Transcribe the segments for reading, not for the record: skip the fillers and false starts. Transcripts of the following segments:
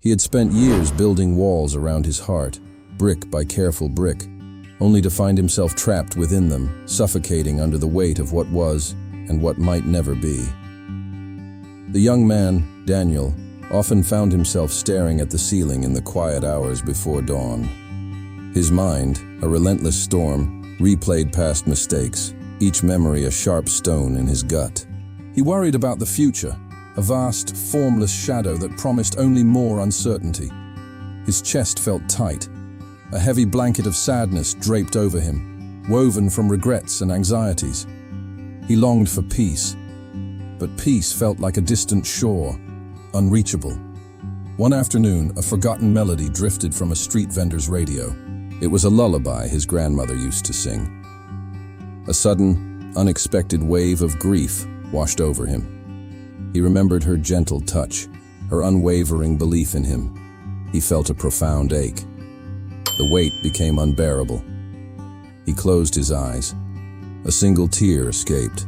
He had spent years building walls around his heart, brick by careful brick, only to find himself trapped within them, suffocating under the weight of what was and what might never be. The young man, Daniel, often found himself staring at the ceiling in the quiet hours before dawn. His mind, a relentless storm, replayed past mistakes, each memory a sharp stone in his gut. He worried about the future, a vast, formless shadow that promised only more uncertainty. His chest felt tight. A heavy blanket of sadness draped over him, woven from regrets and anxieties. He longed for peace, but peace felt like a distant shore, unreachable. One afternoon, a forgotten melody drifted from a street vendor's radio. It was a lullaby his grandmother used to sing. A sudden, unexpected wave of grief washed over him. He remembered her gentle touch, her unwavering belief in him. He felt a profound ache. The weight became unbearable. He closed his eyes. A single tear escaped.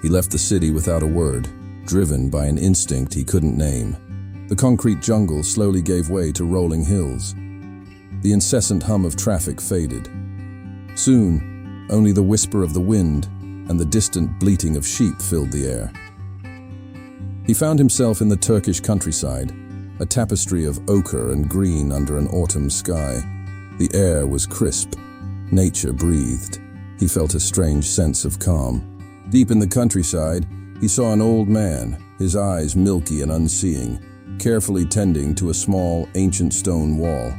He left the city without a word, driven by an instinct he couldn't name. The concrete jungle slowly gave way to rolling hills. The incessant hum of traffic faded. Soon, only the whisper of the wind and the distant bleating of sheep filled the air. He found himself in the Turkish countryside, a tapestry of ochre and green under an autumn sky. The air was crisp. Nature breathed. He felt a strange sense of calm. Deep in the countryside, he saw an old man, his eyes milky and unseeing, carefully tending to a small, ancient stone wall.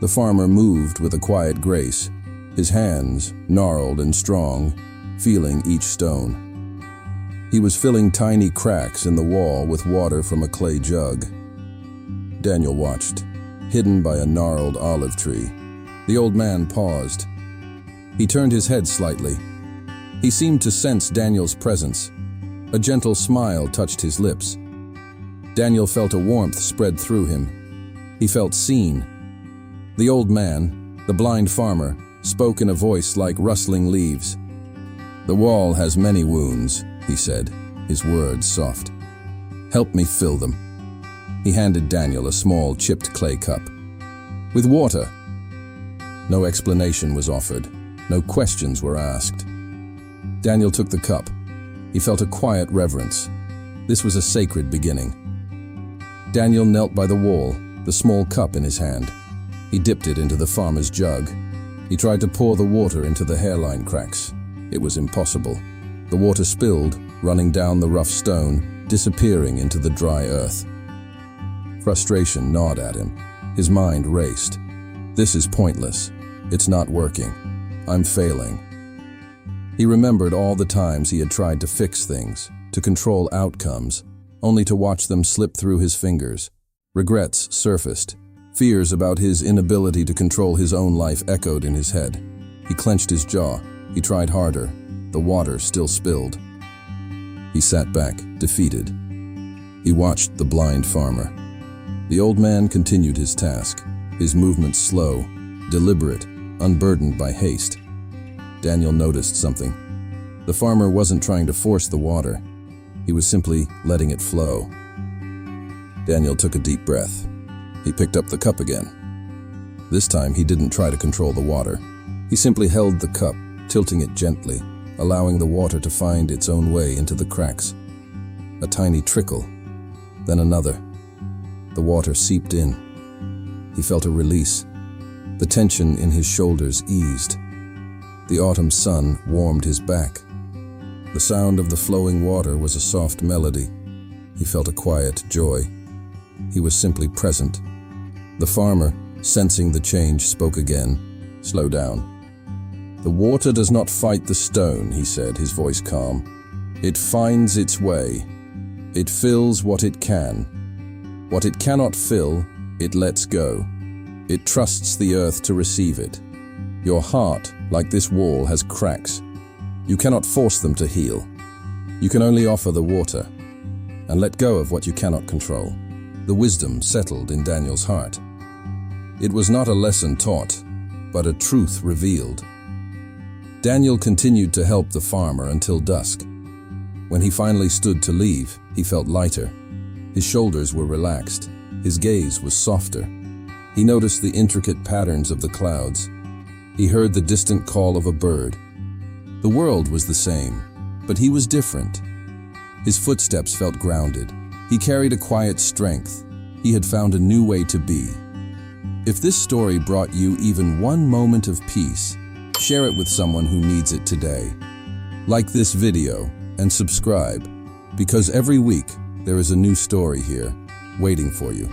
The farmer moved with a quiet grace, his hands, gnarled and strong, feeling each stone. He was filling tiny cracks in the wall with water from a clay jug. Daniel watched, hidden by a gnarled olive tree. The old man paused. He turned his head slightly. He seemed to sense Daniel's presence. A gentle smile touched his lips. Daniel felt a warmth spread through him. He felt seen. The old man, the blind farmer, spoke in a voice like rustling leaves. "The wall has many wounds," he said, his words soft. "Help me fill them." He handed Daniel a small, chipped clay cup. "With water." No explanation was offered. No questions were asked. Daniel took the cup. He felt a quiet reverence. This was a sacred beginning. Daniel knelt by the wall, the small cup in his hand. He dipped it into the farmer's jug. He tried to pour the water into the hairline cracks. It was impossible. The water spilled, running down the rough stone, disappearing into the dry earth. Frustration gnawed at him. His mind raced. "This is pointless. It's not working. I'm failing." He remembered all the times he had tried to fix things, to control outcomes, only to watch them slip through his fingers. Regrets surfaced. Fears about his inability to control his own life echoed in his head. He clenched his jaw. He tried harder. The water still spilled. He sat back, defeated. He watched the blind farmer. The old man continued his task, his movements slow, deliberate, unburdened by haste. Daniel noticed something. The farmer wasn't trying to force the water. He was simply letting it flow. Daniel took a deep breath. He picked up the cup again. This time he didn't try to control the water. He simply held the cup, tilting it gently, allowing the water to find its own way into the cracks. A tiny trickle, then another. The water seeped in. He felt a release. The tension in his shoulders eased. The autumn sun warmed his back. The sound of the flowing water was a soft melody. He felt a quiet joy. He was simply present. The farmer, sensing the change, spoke again. "Slow down." "The water does not fight the stone," he said, his voice calm. "It finds its way. It fills what it can. What it cannot fill, it lets go. It trusts the earth to receive it. Your heart, like this wall, has cracks. You cannot force them to heal. You can only offer the water and let go of what you cannot control." The wisdom settled in Daniel's heart. It was not a lesson taught, but a truth revealed. Daniel continued to help the farmer until dusk. When he finally stood to leave, he felt lighter. His shoulders were relaxed. His gaze was softer. He noticed the intricate patterns of the clouds. He heard the distant call of a bird. The world was the same, but he was different. His footsteps felt grounded. He carried a quiet strength. He had found a new way to be. If this story brought you even one moment of peace, share it with someone who needs it today. Like this video and subscribe, because every week there is a new story here waiting for you.